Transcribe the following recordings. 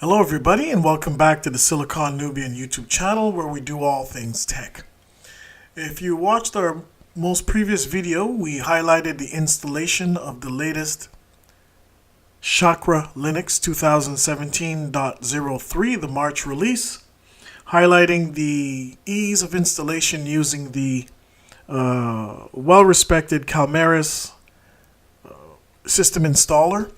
Hello everybody and welcome back to the Silicon Nubian YouTube channel where we do all things tech. If you watched our most previous video, we highlighted the installation of the latest Chakra Linux 2017.03, the March release, highlighting the ease of installation using the well-respected Calmeris system installer.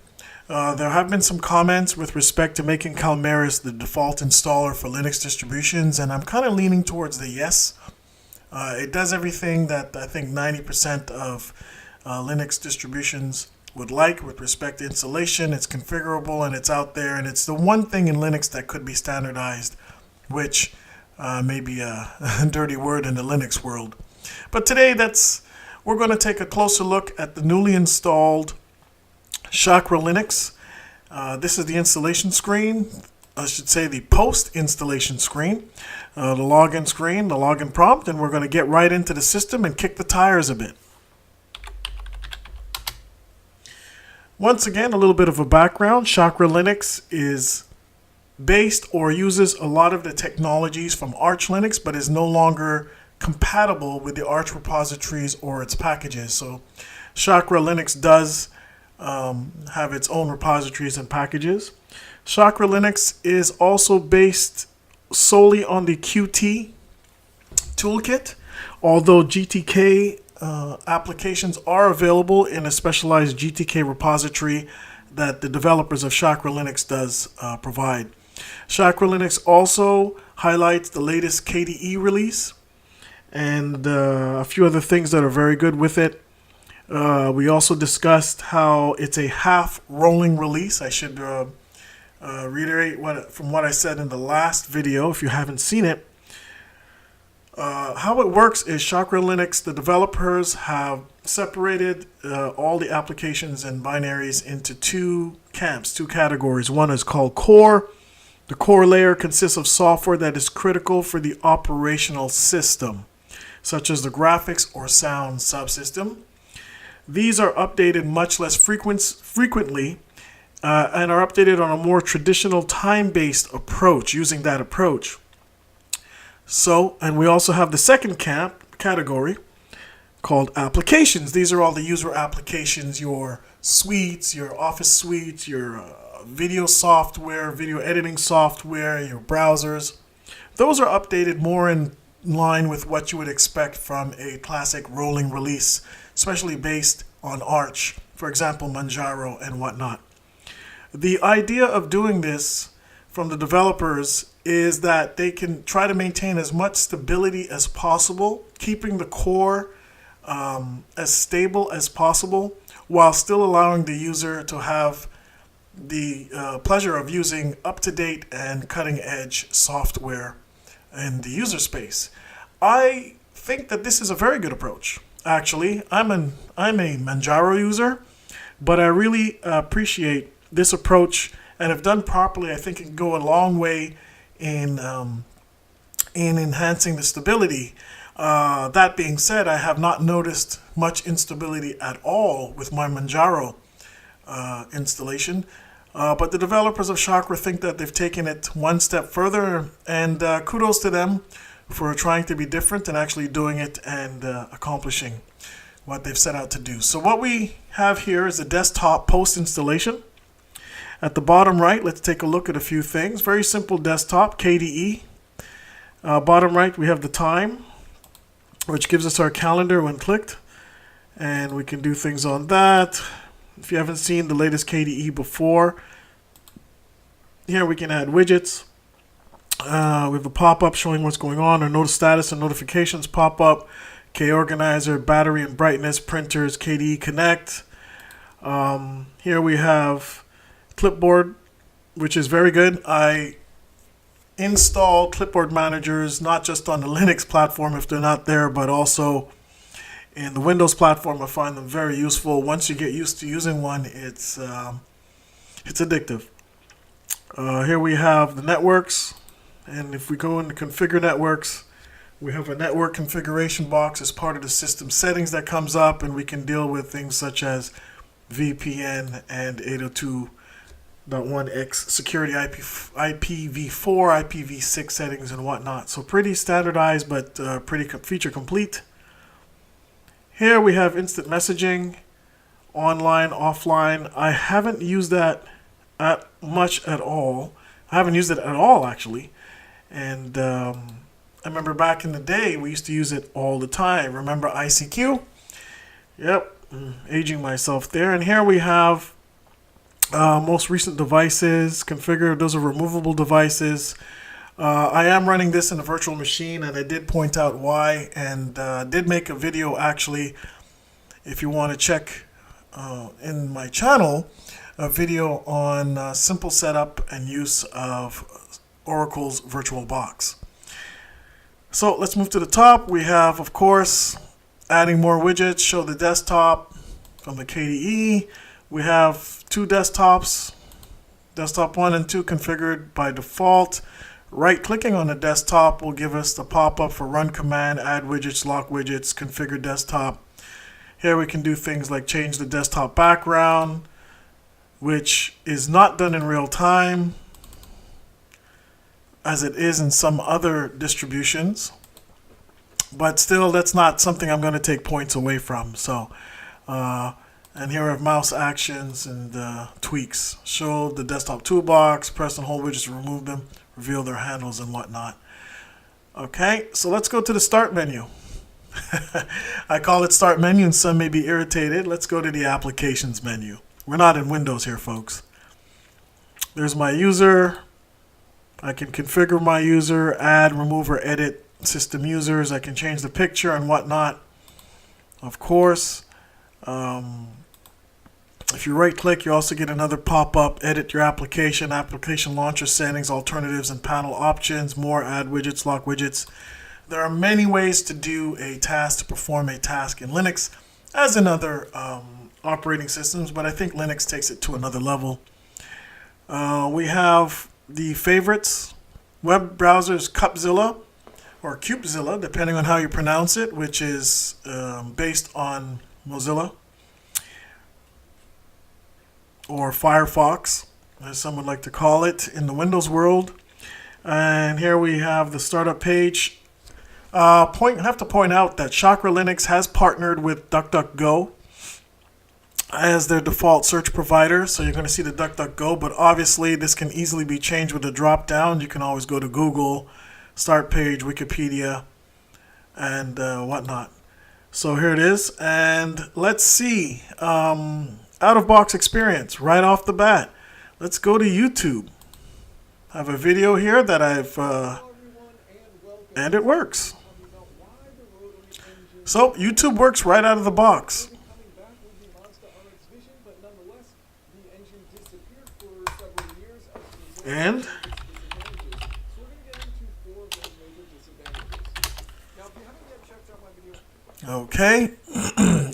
There have been some comments with respect to making Calmeris the default installer for Linux distributions, and I'm kind of leaning towards the yes. It does everything that I think 90% of Linux distributions would like with respect to installation. It's configurable and it's out there, and it's the one thing in Linux that could be standardized, which may be a dirty word in the Linux world. But today we're going to take a closer look at the newly installed Chakra Linux. This is the installation screen. I should say the post-installation screen, the login screen, the login prompt, and we're going to get right into the system and kick the tires a bit. Once again, a little bit of a background. Chakra Linux is based or uses a lot of the technologies from Arch Linux, but is no longer compatible with the Arch repositories or its packages. So Chakra Linux does have its own repositories and packages. Chakra Linux is also based solely on the Qt toolkit, although GTK applications are available in a specialized GTK repository that the developers of Chakra Linux does provide. Chakra Linux also highlights the latest KDE release and a few other things that are very good with it. We also discussed how it's a half rolling release. I should reiterate from what I said in the last video if you haven't seen it. How it works is Chakra Linux, the developers have separated all the applications and binaries into two camps, two categories. One is called core. The core layer consists of software that is critical for the operational system, such as the graphics or sound subsystem. These are updated much less frequently and are updated on a more traditional time-based approach, using that approach. So, and we also have the second category called applications. These are all the user applications, your suites, your office suites, your video software, video editing software, your browsers. Those are updated more in line with what you would expect from a classic rolling release, especially based on Arch, for example, Manjaro and whatnot. The idea of doing this from the developers is that they can try to maintain as much stability as possible, keeping the core as stable as possible, while still allowing the user to have the pleasure of using up-to-date and cutting-edge software in the user space. I think that this is a very good approach. Actually, I'm a Manjaro user, but I really appreciate this approach, and if done properly, I think it can go a long way in enhancing the stability. That being said, I have not noticed much instability at all with my Manjaro installation, but the developers of Chakra think that they've taken it one step further, and kudos to them for trying to be different and actually doing it and accomplishing what they've set out to do. So what we have here is a desktop post-installation. At the bottom right, let's take a look at a few things. Very simple desktop, KDE. Bottom right, we have the time, which gives us our calendar when clicked, and we can do things on that. If you haven't seen the latest KDE before, here we can add widgets. We have a pop-up showing what's going on, our notice status and notifications pop-up, K-Organizer, battery and brightness, printers, KDE Connect. Here we have Clipboard, which is very good. I install clipboard managers not just on the Linux platform if they're not there, but also in the Windows platform. I find them very useful. Once you get used to using one, it's addictive. Here we have the networks. And if we go into configure networks, we have a network configuration box as part of the system settings that comes up, and we can deal with things such as VPN and .1x security IPv4, IPv6 settings and whatnot. So pretty standardized, but pretty feature complete. Here we have instant messaging, online, offline. I haven't used that much at all. I haven't used it at all, actually. And I remember back in the day, we used to use it all the time. Remember ICQ? Yep, aging myself there. And here we have most recent devices configured. Those are removable devices. I am running this in a virtual machine, and I did point out why, and did make a video actually, if you want to check in my channel, a video on simple setup and use of Oracle's VirtualBox. So let's move to the top. We have, of course, adding more widgets, show the desktop from the KDE. We have two desktops, desktop 1 and 2 configured by default. Right-clicking on the desktop will give us the pop-up for run command, add widgets, lock widgets, configure desktop. Here we can do things like change the desktop background, which is not done in real time, as it is in some other distributions. But still, that's not something I'm going to take points away from. So, and here we have mouse actions and tweaks. Show the desktop toolbox, press and hold widgets to remove them, reveal their handles and whatnot. Okay, so let's go to the start menu. I call it start menu and some may be irritated. Let's go to the applications menu. We're not in Windows here, folks. There's my user. I can configure my user, add, remove, or edit system users. I can change the picture and whatnot. Of course, if you right click, you also get another pop-up, edit your application, application launcher settings, alternatives and panel options, more, add widgets, lock widgets. There are many ways to do a task, to perform a task in Linux, as in other operating systems, but I think Linux takes it to another level. We have the favorites, web browsers, Cupzilla, or Cupezilla, depending on how you pronounce it, which is based on Mozilla, or Firefox, as some would like to call it in the Windows world. And here we have the startup page. I have to point out that Chakra Linux has partnered with DuckDuckGo as their default search provider. So you're going to see the DuckDuckGo, but obviously this can easily be changed with a drop down. You can always go to Google, start page, Wikipedia, and whatnot. So here it is. And let's see. Out-of-box experience right off the bat. Let's go to YouTube. I have a video here that I've and it works. So YouTube works right out of the box. And okay,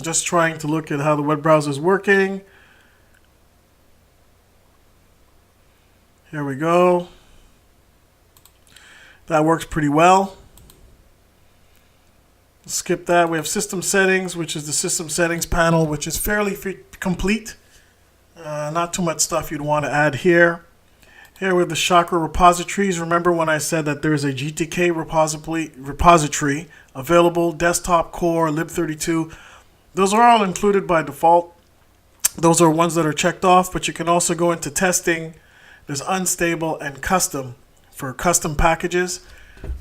just trying to look at how the web browser is working. Here we go. That works pretty well. Skip that. We have system settings, which is the system settings panel, which is fairly complete. Not too much stuff you'd want to add here. Here with the Chakra repositories, remember when I said that there's a GTK repository available, desktop, core, lib32. Those are all included by default. Those are ones that are checked off, but you can also go into testing. There's unstable and custom for custom packages.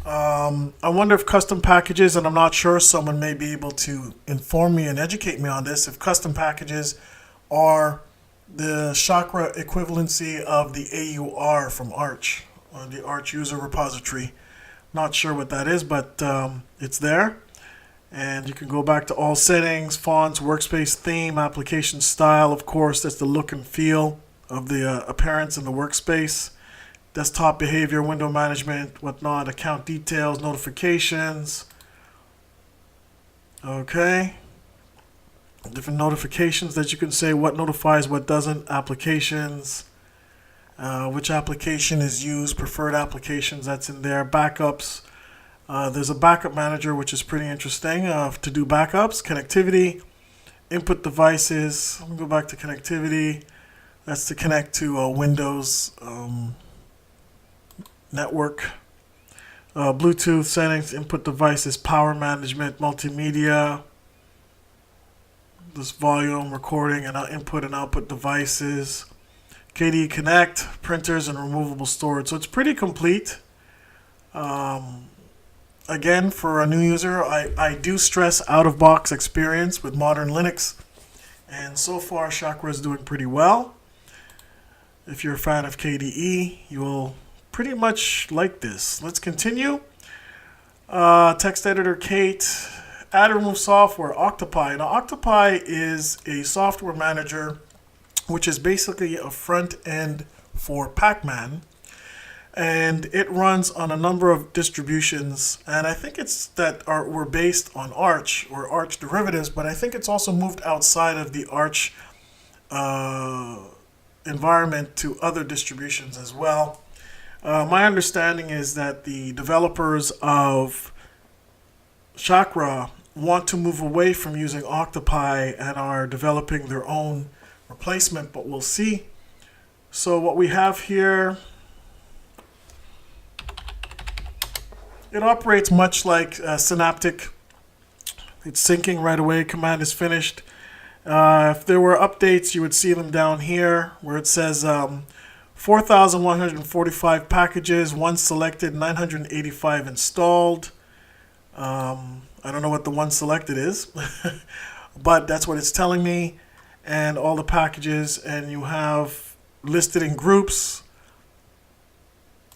I wonder if custom packages, and I'm not sure, someone may be able to inform me and educate me on this, if custom packages are the Chakra equivalency of the AUR from Arch, or the Arch user repository. Not sure what that is, but it's there. And you can go back to all settings, fonts, workspace theme, application style. Of course, that's the look and feel of the appearance in the workspace. Desktop behavior, window management, whatnot, account details, notifications. Okay. Different notifications that you can say what notifies, what doesn't. Applications. Which application is used, preferred applications, that's in there. Backups. There's a backup manager, which is pretty interesting to do backups. Connectivity, input devices. Let me go back to connectivity. That's to connect to a Windows network. Bluetooth settings, input devices, power management, multimedia. This volume, recording, and input and output devices. KDE Connect, printers, and removable storage. So it's pretty complete. Again, for a new user, I do stress out-of-box experience with modern Linux. And so far, Chakra is doing pretty well. If you're a fan of KDE, you will pretty much like this. Let's continue. Text editor, Kate. Add and remove software, Octopi. Now, Octopi is a software manager, which is basically a front end for Pac-Man. And it runs on a number of distributions, and I think it's that were based on Arch or Arch derivatives, but I think it's also moved outside of the Arch environment to other distributions as well. My understanding is that the developers of Chakra want to move away from using Octopi and are developing their own replacement, but we'll see. So what we have here, it operates much like Synaptic. It's syncing right away. Command is finished. If there were updates, you would see them down here where it says 4,145 packages, 1 selected, 985 installed. I don't know what the 1 selected is, but that's what it's telling me. And all the packages, and you have listed in groups,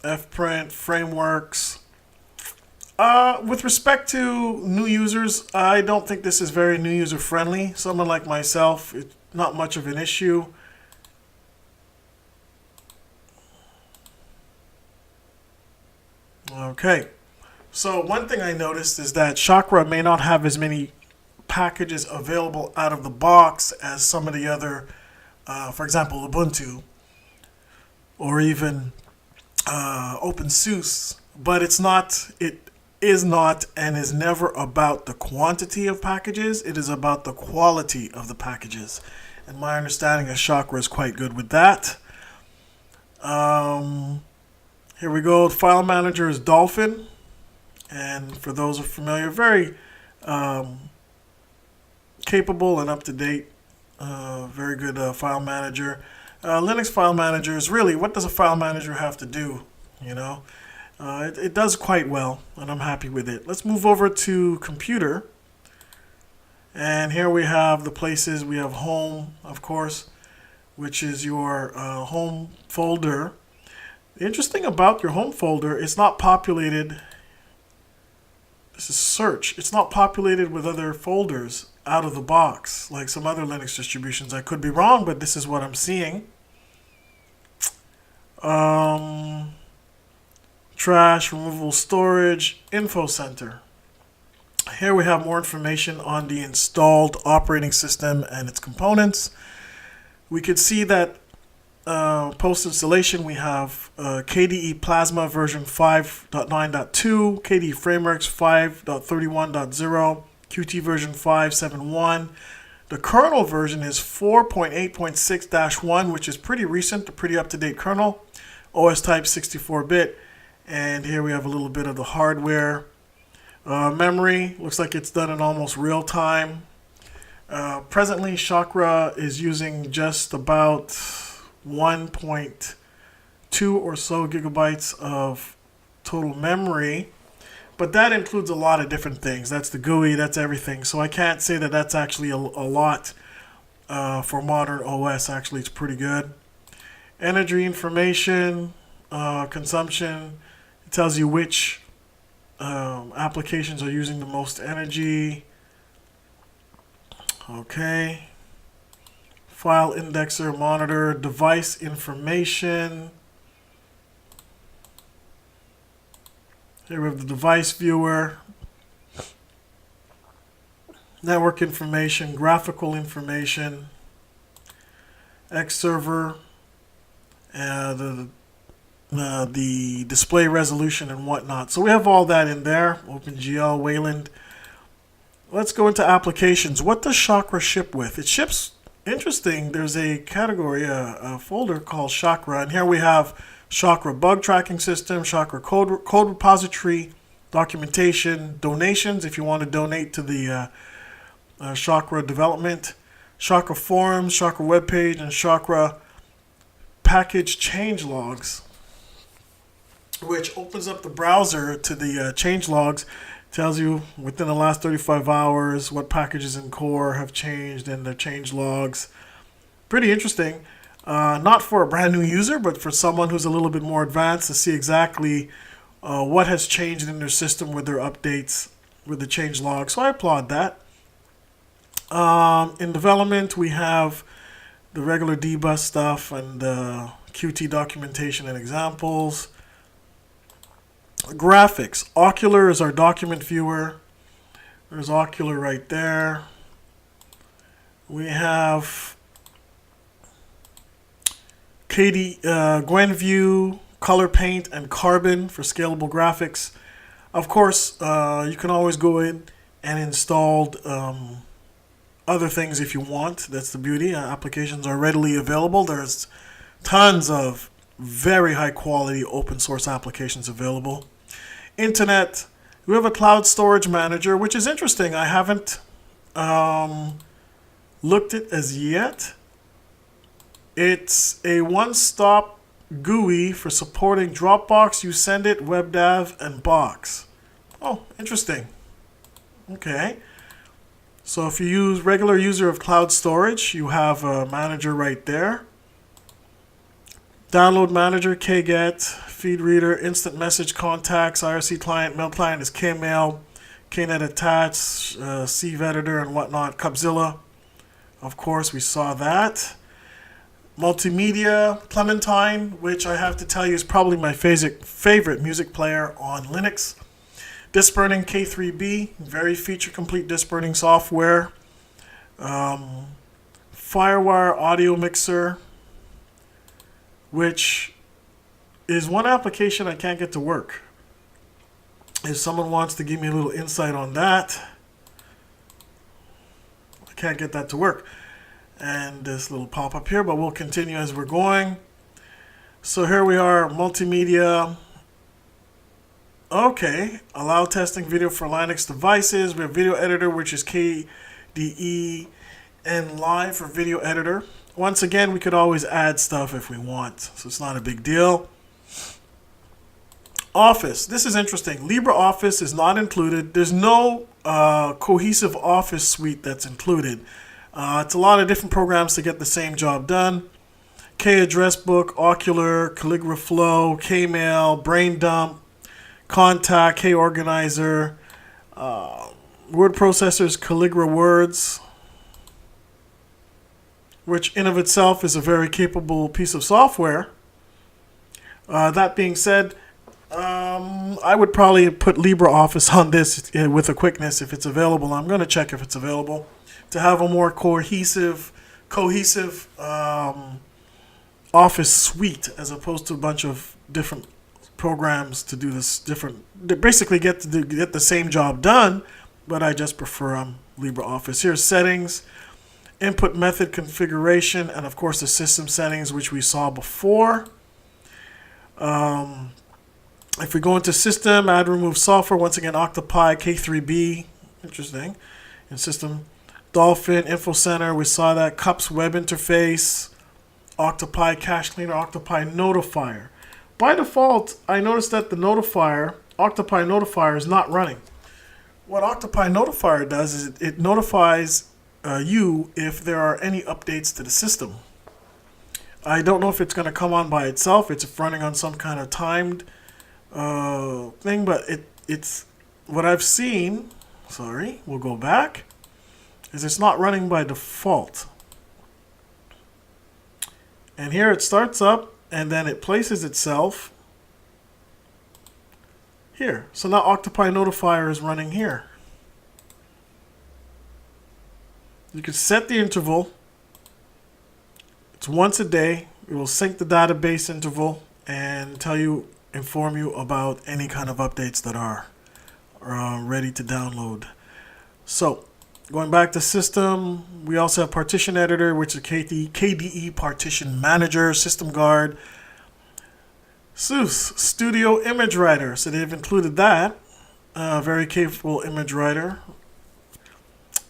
fprint, frameworks. With respect to new users, I don't think this is very new user friendly. Someone like myself, it's not much of an issue. Okay, so one thing I noticed is that Chakra may not have as many packages available out of the box as some of the other, for example, Ubuntu or even OpenSUSE, but it is not and is never about the quantity of packages. It is about the quality of the packages. And my understanding of Chakra is quite good with that. Here we go. The file manager is Dolphin. And for those who are familiar, very capable and up-to-date. Very good file manager. Linux file manager is really, what does a file manager have to do? You know? It does quite well, and I'm happy with it. Let's move over to computer. And here we have the places. We have home, of course, which is your home folder. The interesting about your home folder, it's not populated. This is search. It's not populated with other folders out of the box, like some other Linux distributions. I could be wrong, but this is what I'm seeing. Trash, removable storage, info center. Here we have more information on the installed operating system and its components. We could see that post-installation we have KDE Plasma version 5.9.2, KDE Frameworks 5.31.0, Qt version 5.7.1. The kernel version is 4.8.6-1, which is pretty recent, a pretty up-to-date kernel. OS type 64-bit. And here we have a little bit of the hardware. Memory, looks like it's done in almost real time. Presently, Chakra is using just about 1.2 or so gigabytes of total memory. But that includes a lot of different things. That's the GUI, that's everything. So I can't say that that's actually a lot for modern OS. Actually, it's pretty good. Energy information, consumption. It tells you which applications are using the most energy. Okay. File indexer, monitor, device information. Here we have the device viewer. Network information, graphical information, X server, the display resolution and whatnot. So we have all that in there. OpenGL, Wayland. Let's go into applications. What does Chakra ship with? It ships interesting, there's a category, a folder called Chakra, and here we have Chakra bug tracking system, Chakra code repository, documentation, donations if you want to donate to the Chakra development, Chakra forums, Chakra webpage, and Chakra package change logs, which opens up the browser to the change logs, tells you within the last 35 hours what packages in core have changed and their change logs. Pretty interesting. Not for a brand new user, but for someone who's a little bit more advanced to see exactly what has changed in their system with their updates with the change log. So I applaud that. In development, we have the regular debug stuff and Qt documentation and examples. Graphics. Ocular is our document viewer. There's Ocular right there. We have GwenView, Color Paint, and Carbon for scalable graphics. Of course, you can always go in and install other things if you want. That's the beauty. Applications are readily available. There's tons of very high quality open source applications available. Internet, we have a cloud storage manager, which is interesting. I haven't looked at as yet. It's a one-stop GUI for supporting Dropbox, YouSendIt, WebDAV, and Box. Oh, interesting. Okay. So if you use regular user of cloud storage, you have a manager right there. Download manager, KGet, feed reader, instant message contacts, IRC client, mail client is Kmail, Knet attached, Sieve editor and whatnot, Cubzilla. Of course, we saw that. Multimedia, Clementine, which I have to tell you is probably my favorite music player on Linux. Disk burning K3B, very feature complete disk burning software. Firewire audio mixer, which is one application I can't get to work. If someone wants to give me a little insight on that, I can't get that to work. And this little pop-up here, but we'll continue as we're going. So here we are, multimedia. Okay, allow testing video for Linux devices. We have video editor, which is KDE, and live for video editor. Once again, we could always add stuff if we want, so it's not a big deal. Office, this is interesting. LibreOffice is not included. There's no cohesive Office suite that's included. It's a lot of different programs to get the same job done. K-Addressbook, Ocular, CalligraFlow, Kmail, BrainDump, Contact, K-Organizer, word processors, Calligra Words, which in of itself is a very capable piece of software. That being said, I would probably put LibreOffice on this with a quickness if it's available. I'm going to check if it's available to have a more cohesive Office suite as opposed to a bunch of different programs to do this basically get the same job done, but I just prefer LibreOffice. Here's settings, input method configuration, and of course the system settings, which we saw before. If we go into system, add remove software, once again Octopi, K3B, interesting, in system, Dolphin, Info Center, we saw that, Cups web interface, Octopi cache cleaner, Octopi notifier. By default, I noticed that the notifier, Octopi notifier, is not running. What Octopi notifier does is it notifies you if there are any updates to the system. I don't know if it's going to come on by itself. It's running on some kind of timed thing, but it's what I've seen. Sorry, we'll go back. Is it's not running by default. And here it starts up and then it places itself here. So now Octopi notifier is running here. You can set the interval. It's once a day. It will sync the database interval and inform you about any kind of updates that are ready to download. So Going back to system, we also have partition editor, which is KDE partition manager, system guard, SUS studio image writer. So they've included that, very capable image writer,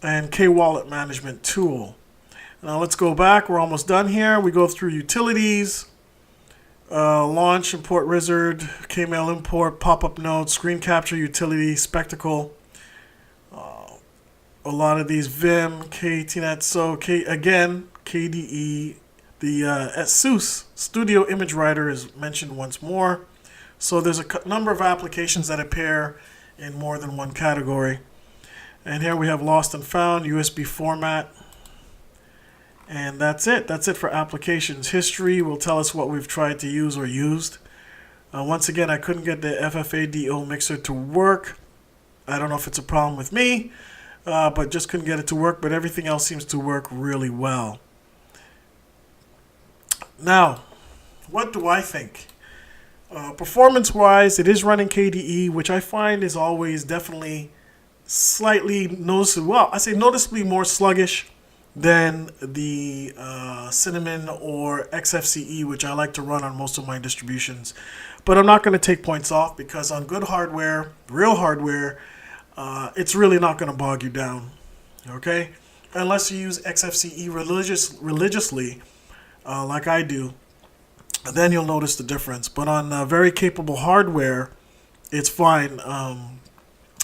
and K-wallet management tool. Now let's go back. We're almost done here. We go through utilities, launch, import wizard, Kmail import, pop-up notes, screen capture utility, spectacle. A lot of these Vim, KTNet, so again, KDE, the SUS Studio Image Writer is mentioned once more. So there's a number of applications that appear in more than one category. And here we have lost and found, USB format. And that's it. That's it for applications. History will tell us what we've tried to use or used. Once again, I couldn't get the FFADO mixer to work. I don't know if it's a problem with me. But just couldn't get it to work, but everything else seems to work really well. Now, what do I think? Performance-wise, it is running KDE, which I find is always definitely slightly noticeably, well, I say noticeably more sluggish than the Cinnamon or XFCE, which I like to run on most of my distributions. But I'm not going to take points off because on good hardware, real hardware, it's really not going to bog you down, okay? Unless you use XFCE religiously, like I do, then you'll notice the difference. But on very capable hardware, it's fine.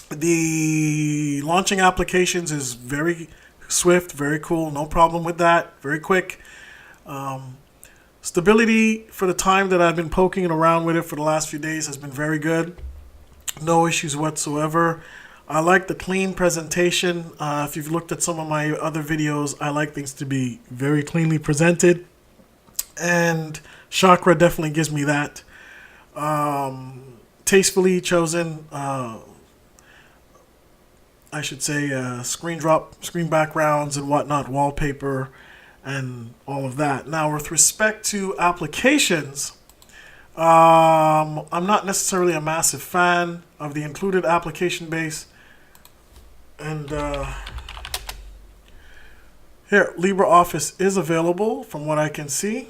The launching applications is very swift, very cool, no problem with that, very quick. Stability for the time that I've been poking around with it for the last few days has been very good. No issues whatsoever. I like the clean presentation. If you've looked at some of my other videos, I like things to be very cleanly presented. And Chakra definitely gives me that. Tastefully chosen, I should say, screen backgrounds and whatnot, wallpaper, and all of that. Now, with respect to applications, I'm not necessarily a massive fan of the included application base. And here, LibreOffice is available from what I can see.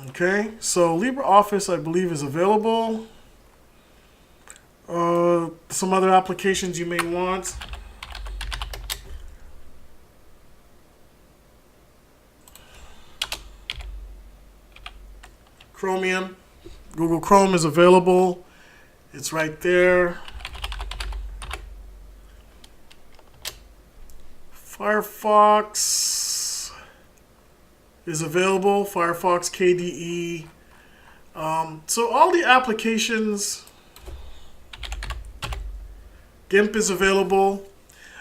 Okay, so LibreOffice, I believe, is available. Some other applications you may want. Chromium. Google Chrome is available. It's right there. Firefox is available. Firefox KDE. So all the applications. GIMP is available.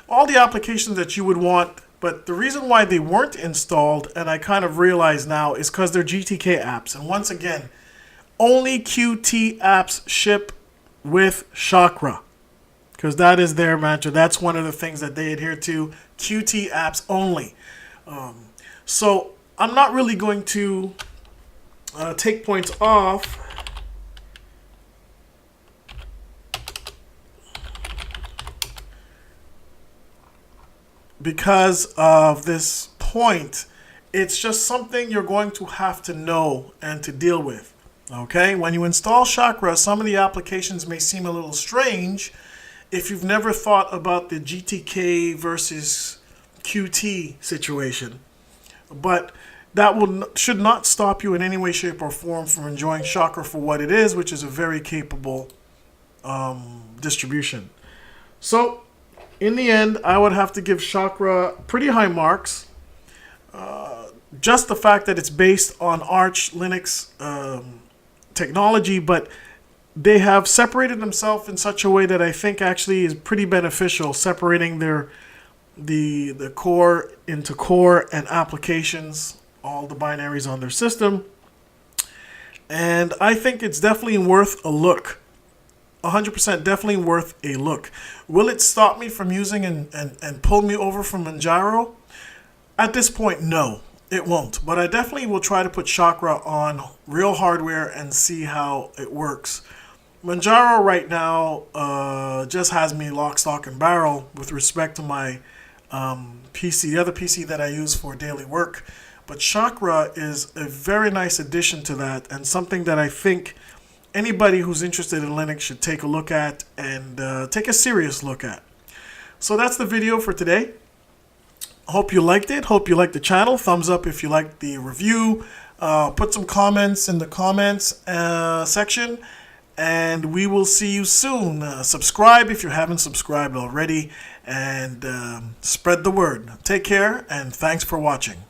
All the applications that you would want. But the reason why they weren't installed, and I kind of realize now, is because they're GTK apps. And once again, only Qt apps ship with Chakra, because that is their mantra. That's one of the things that they adhere to. Qt apps only. So I'm not really going to take points off. Because of this point, it's just something you're going to have to know and to deal with. Okay, when you install Chakra, some of the applications may seem a little strange if you've never thought about the GTK versus Qt situation. But that should not stop you in any way, shape, or form from enjoying Chakra for what it is, which is a very capable distribution. So, in the end, I would have to give Chakra pretty high marks. Just the fact that it's based on Arch Linux technology, but they have separated themselves in such a way that I think actually is pretty beneficial, separating the core into core and applications, all the binaries on their system. And I think it's definitely worth a look. 100% definitely worth a look. Will it stop me from using and pull me over from Manjaro? At this point, no. It won't, but I definitely will try to put Chakra on real hardware and see how it works. Manjaro right now just has me lock, stock, and barrel with respect to my PC, the other PC that I use for daily work. But Chakra is a very nice addition to that, and something that I think anybody who's interested in Linux should take a look at and take a serious look at. So that's the video for today. Hope you liked it. Hope you liked the channel. Thumbs up if you liked the review. Put some comments in the comments section. And we will see you soon. Subscribe if you haven't subscribed already. And spread the word. Take care and thanks for watching.